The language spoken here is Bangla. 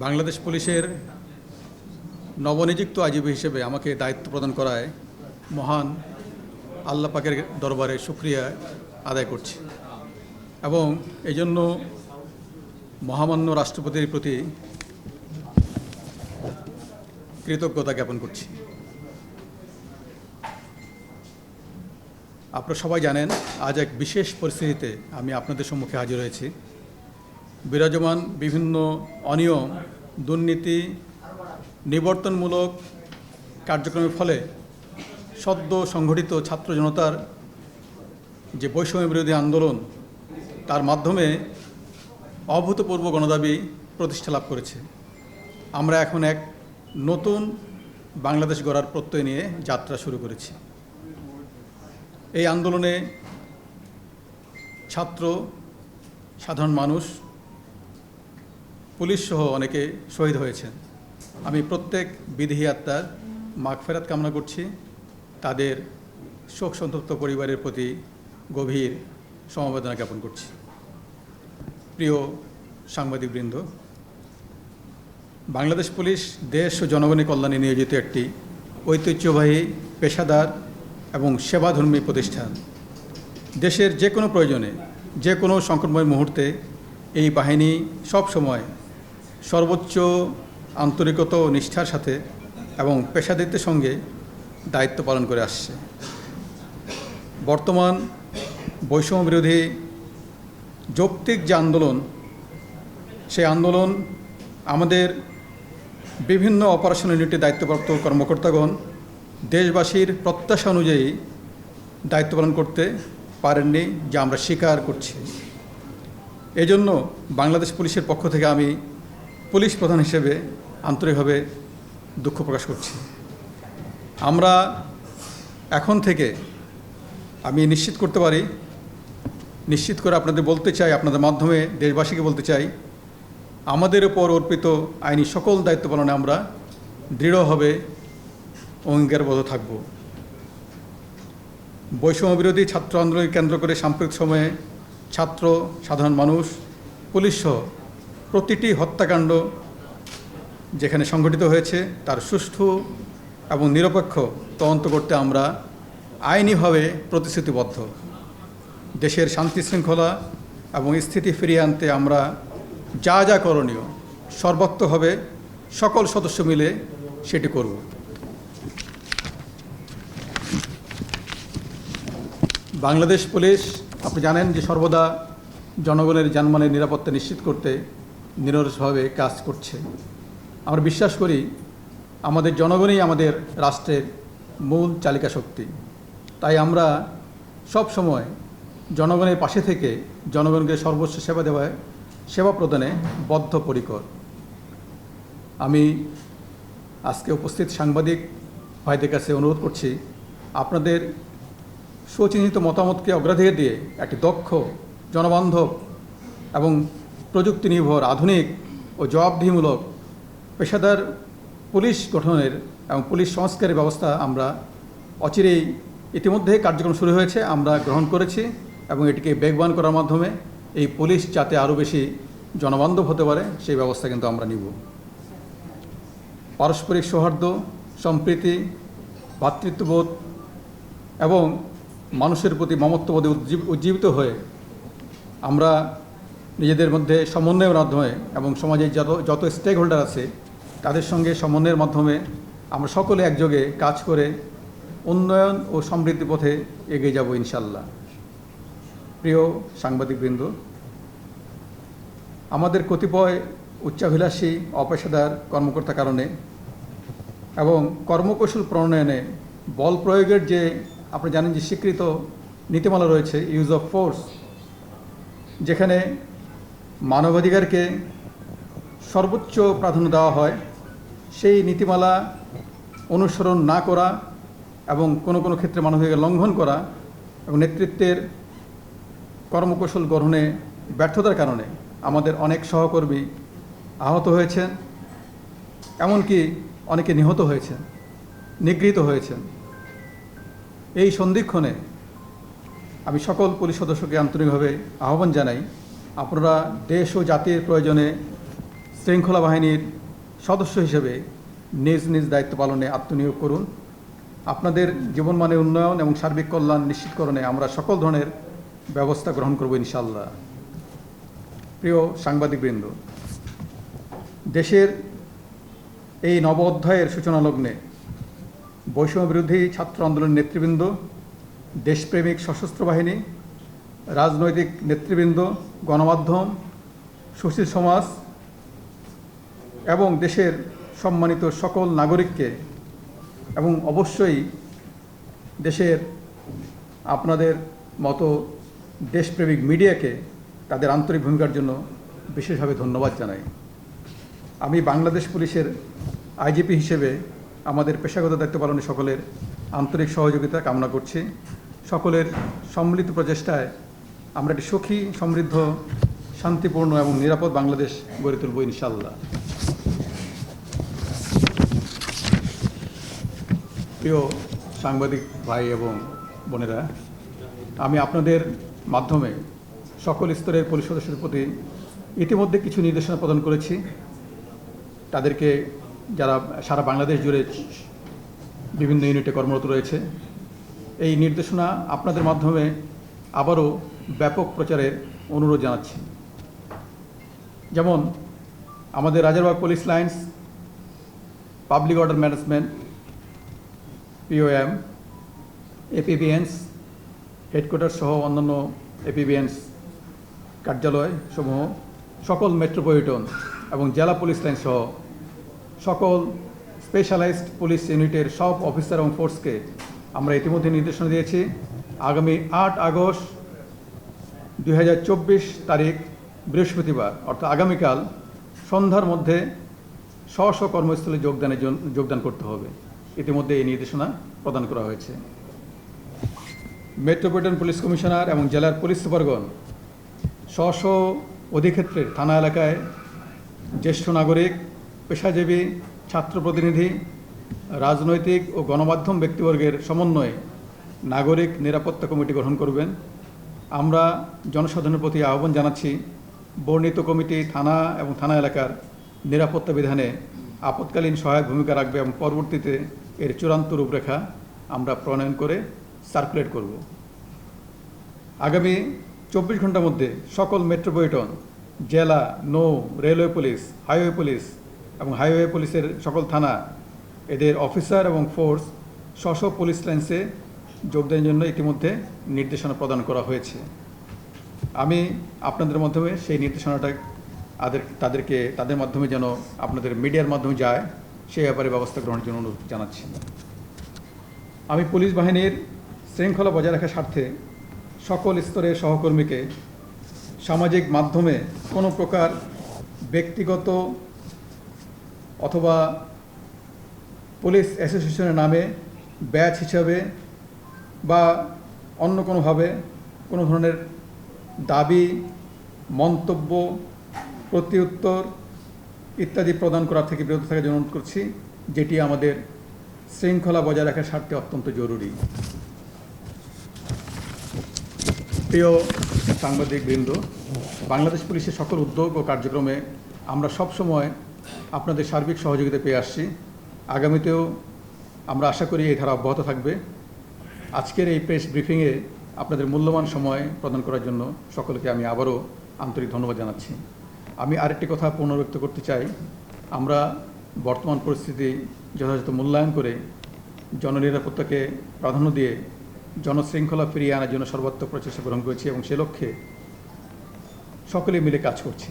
বাংলাদেশ পুলিশের নবনিযুক্ত আইজিপি হিসেবে আমাকে দায়িত্ব প্রদান করায় মহান আল্লাহ পাকের দরবারে শুকরিয়া আদায় করছি এবং এই জন্য মহামান্য রাষ্ট্রপতির প্রতি কৃতজ্ঞতা জ্ঞাপন করছি। আপনারা সবাই জানেন, আজ এক বিশেষ পরিস্থিতিতে আমি আপনাদের সম্মুখে হাজির হয়েছি। বিরাজমান বিভিন্ন অনিয়ম, দুর্নীতি, নিবর্তনমূলক কার্যক্রমের ফলে সদ্য সংগঠিত ছাত্র জনতার যে বৈষম্য বিরোধী আন্দোলন, তার মাধ্যমে অভূতপূর্ব গণদাবি প্রতিষ্ঠা লাভ করেছে। আমরা এখন এক নতুন বাংলাদেশ গড়ার প্রত্যয় নিয়ে যাত্রা শুরু করেছি। এই আন্দোলনে ছাত্র, সাধারণ মানুষ, পুলিশ সহ অনেকে শহীদ হয়েছেন। আমি প্রত্যেক বিদেহী আত্মার মাগফিরাত কামনা করছি। তাদের শোক সন্তপ্ত পরিবারের প্রতি গভীর সমবেদনা জ্ঞাপন করছি। প্রিয় সাংবাদিকবৃন্দ, বাংলাদেশ পুলিশ দেশ ও জনগণের কল্যাণে নিয়োজিত একটি ঐতিহ্যবাহী, পেশাদার এবং সেবাধর্মী প্রতিষ্ঠান। দেশের যে কোনো প্রয়োজনে, যে কোনো সংকটময় মুহূর্তে এই বাহিনী সবসময় সর্বোচ্চ আন্তরিকতা ও নিষ্ঠার সাথে এবং পেশাদারিত্বের সঙ্গে দায়িত্ব পালন করে আসছে। বর্তমান বৈষম্য বিরোধী যৌক্তিক যে আন্দোলন, সেই আন্দোলন আমাদের বিভিন্ন অপারেশন ইউনিটে দায়িত্বপ্রাপ্ত কর্মকর্তাগণ দেশবাসীর প্রত্যাশা অনুযায়ী দায়িত্ব পালন করতে পারেননি, যা আমরা স্বীকার করছি। এজন্য বাংলাদেশ পুলিশের পক্ষ থেকে আমি পুলিশ প্রধান হিসেবে আন্তরিকভাবে দুঃখ প্রকাশ করছি। আমরা এখন থেকে আমি নিশ্চিত করতে পারি, নিশ্চিত করে আপনাদের বলতে চাই, আপনাদের মাধ্যমে দেশবাসীকে বলতে চাই, আমাদের উপর অর্পিত আইনি সকল দায়িত্ব পালনে আমরা দৃঢ়ভাবে অঙ্গীকারবদ্ধ থাকব। বৈষম্য বিরোধী ছাত্র আন্দোলনকে কেন্দ্র করে সাম্প্রতিক সময়ে ছাত্র, সাধারণ মানুষ, পুলিশ সহ প্রতিটি হত্যাকাণ্ড যেখানে সংঘটিত হয়েছে তার সুষ্ঠু এবং নিরপেক্ষ তদন্ত করতে আমরা আইনিভাবে প্রতিশ্রুতিবদ্ধ। দেশের শান্তি শৃঙ্খলা এবং স্থিতি ফিরিয়ে আনতে আমরা যা যা করণীয় সর্বাত্মকভাবে সকল সদস্য মিলে সেটি করব। বাংলাদেশ পুলিশ, আপনি জানেন যে সর্বদা জনগণের জানমালের নিরাপত্তা নিশ্চিত করতে নিরলসভাবে কাজ করছে। আমরা বিশ্বাস করি আমাদের জনগণই আমাদের রাষ্ট্রের মূল চালিকা শক্তি। তাই আমরা সব সময় জনগণের পাশে থেকে জনগণকে সর্বোচ্চ সেবা প্রদানে বদ্ধপরিকর। আমি আজকে উপস্থিত সাংবাদিক ভাইদের কাছে অনুরোধ করছি, আপনাদের সুচিহ্নিত মতামতকে অগ্রাধিকার দিয়ে একটি দক্ষ, জনবান্ধব এবং প্রযুক্তি নির্ভর, আধুনিক ও জবাবদিহিমূলক পেশাদার পুলিশ গঠনের এবং পুলিশ সংস্কারের ব্যবস্থা আমরা অচিরেই, ইতিমধ্যে কার্যক্রম শুরু হয়েছে, আমরা গ্রহণ করেছি এবং এটিকে বেগবান করার মাধ্যমে এই পুলিশ যাতে আরও বেশি জনবান্ধব হতে পারে সেই ব্যবস্থা কিন্তু আমরা নিব। পারস্পরিক সৌহার্দ্য, সম্প্রীতি, ভ্রাতৃত্ববোধ এবং মানুষের প্রতি মমত্ববোধে উজ্জীবিত হয়ে আমরা নিজেদের মধ্যে সমন্বয়ের মাধ্যমে এবং সমাজের যত স্টেক হোল্ডার আছে তাদের সঙ্গে সমন্বয়ের মাধ্যমে আমরা সকলে একযোগে কাজ করে উন্নয়ন ও সমৃদ্ধি পথে এগিয়ে যাব ইনশাল্লাহ। প্রিয় সাংবাদিকবৃন্দ, আমাদের কতিপয় উচ্চাভিলাষী, অপেশাদার কর্মকর্তার কারণে এবং কর্মকৌশল প্রণয়নে বল প্রয়োগের যে আপনি জানেন যে স্বীকৃত নীতিমালা রয়েছে, ইউজ অফ ফোর্স, যেখানে মানবাধিকারকে সর্বোচ্চ প্রাধান্য দেওয়া হয়, সেই নীতিমালা অনুসরণ না করা এবং কোনো কোনো ক্ষেত্রে মানবাধিকার লঙ্ঘন করা এবং নেতৃত্বের কর্মকৌশল গ্রহণে ব্যর্থতার কারণে আমাদের অনেক সহকর্মী আহত হয়েছেন, এমনকি অনেকে নিহত হয়েছেন, নিগৃহীত হয়েছেন। এই সন্ধিক্ষণে আমি সকল পুলিশ সদস্যকে আন্তরিকভাবে আহ্বান জানাই, আপনারা দেশ ও জাতির প্রয়োজনে শৃঙ্খলা বাহিনীর সদস্য হিসেবে নিজ নিজ দায়িত্ব পালনে আত্মনিয়োগ করুন। আপনাদের জীবনমানের উন্নয়ন এবং সার্বিক কল্যাণ নিশ্চিতকরণে আমরা সকল ধরনের ব্যবস্থা গ্রহণ করব ইনশাআল্লাহ। প্রিয় সাংবাদিকবৃন্দ, দেশের এই নব অধ্যায়ের সূচনা লগ্নে বৈষম্য বিরোধী ছাত্র আন্দোলনের নেতৃবৃন্দ, দেশপ্রেমিক সশস্ত্র বাহিনী, রাজনৈতিক নেতৃবৃন্দ, গণমাধ্যম, সুশীল সমাজ এবং দেশের সম্মানিত সকল নাগরিককে এবং অবশ্যই দেশের আপনাদের মতো দেশপ্রেমিক মিডিয়াকে তাদের আন্তরিক ভূমিকার জন্য বিশেষভাবে ধন্যবাদ জানাই। আমি বাংলাদেশ পুলিশের আইজিপি হিসেবে আমাদের পেশাগত দায়িত্ব পালনে সকলের আন্তরিক সহযোগিতা কামনা করছি। সকলের সম্মিলিত প্রচেষ্টায় আমরা একটি সুখী, সমৃদ্ধ, শান্তিপূর্ণ এবং নিরাপদ বাংলাদেশ গড়ে তুলব ইনশাআল্লাহ। প্রিয় সাংবাদিক ভাই এবং বোনেরা, আমি আপনাদের মাধ্যমে সকল স্তরের পুলিশ সদস্যদের প্রতি ইতিমধ্যে কিছু নির্দেশনা প্রদান করেছি। তাদেরকে যারা সারা বাংলাদেশ জুড়ে বিভিন্ন ইউনিটে কর্মরত রয়েছে, এই নির্দেশনা আপনাদের মাধ্যমে আবারও ব্যাপক প্রচারের অনুরোধ জানাচ্ছি। যেমন আমাদের Rajarbagh police lines, public order management, POM, APBNs headquarter সহ অন্যান্য APBNs কার্যালয় সমূহ, সকল মেট্রোপলিটন এবং জেলা পুলিশ লাইন সহ সকল স্পেশালাইজড পুলিশ ইউনিটের সব অফিসার এবং ফোর্সকে আমরা ইতিমধ্যে নির্দেশনা দিয়েছি। আগামী 8 আগস্ট 2024 তারিখ বৃহস্পতিবার অর্থাৎ আগামীকাল সন্ধ্যার মধ্যে স্ব কর্মস্থলে যোগদান করতে হবে। ইতিমধ্যে এই নির্দেশনা প্রদান করা হয়েছে। মেট্রোপলিটন পুলিশ কমিশনার এবং জেলার পুলিশ সুপারগণ স্ব অধিক্ষেত্রের থানা এলাকায় জ্যেষ্ঠ নাগরিক, পেশাজীবী, ছাত্র প্রতিনিধি, রাজনৈতিক ও গণমাধ্যম ব্যক্তিবর্গের সমন্বয়ে নাগরিক নিরাপত্তা কমিটি গঠন করবেন। আমরা জনসাধারণের প্রতি আহ্বান জানাচ্ছি, বর্ণিত কমিটি থানা এবং থানা এলাকার নিরাপত্তা বিধানে আপৎকালীন সহায়ক ভূমিকা রাখবে এবং পরবর্তীতে এর চূড়ান্ত রূপরেখা আমরা প্রণয়ন করে সার্কুলেট করব। আগামী 24 ঘন্টার মধ্যে সকল মেট্রোপলিটন, জেলা, নৌ, রেলওয়ে পুলিশ, হাইওয়ে পুলিশ এবং হাইওয়ে পুলিশের সকল থানা এদের অফিসার এবং ফোর্স স্ব পুলিশ লাইন্সে যোগদানের জন্য ইতিমধ্যে নির্দেশনা প্রদান করা হয়েছে। আমি আপনাদের মাধ্যমে সেই নির্দেশনাটা তাদের মাধ্যমে যেন আপনাদের মিডিয়ার মাধ্যমে যায় সেই ব্যাপারে ব্যবস্থা গ্রহণের জন্য অনুরোধ জানাচ্ছি। আমি পুলিশ বাহিনীর শৃঙ্খলা বজায় রাখার স্বার্থে সকল স্তরের সহকর্মীকে সামাজিক মাধ্যমে কোনো প্রকার ব্যক্তিগত অথবা পুলিশ অ্যাসোসিয়েশনের নামে ব্যাচ হিসাবে বা অন্য কোনোভাবে কোনো ধরনের দাবি, মন্তব্য, প্রত্যুত্তর ইত্যাদি প্রদান করার থেকে বিরত থাকার জন্য অনুরোধ করছি, যেটি আমাদের শৃঙ্খলা বজায় রাখার স্বার্থে অত্যন্ত জরুরি। প্রিয় সাংবাদিকবৃন্দ, বাংলাদেশ পুলিশের সকল উদ্যোগ ও কার্যক্রমে আমরা সবসময় আপনাদের সার্বিক সহযোগিতা পেয়ে আসছি। আগামীতেও আমরা আশা করি এই ধারা অব্যাহত থাকবে। আজকের এই প্রেস ব্রিফিংয়ে আপনাদের মূল্যবান সময় প্রদান করার জন্য সকলকে আমি আবারও আন্তরিক ধন্যবাদ জানাচ্ছি। আমি আরেকটি কথা পুনর্ব্যক্ত করতে চাই, আমরা বর্তমান পরিস্থিতি যথাযথ মূল্যায়ন করে জননিরাপত্তাকে প্রাধান্য দিয়ে জনশৃঙ্খলা ফিরিয়ে আনার জন্য সর্বাত্মক প্রচেষ্টা গ্রহণ করেছি এবং সে লক্ষ্যে সকলে মিলে কাজ করছি।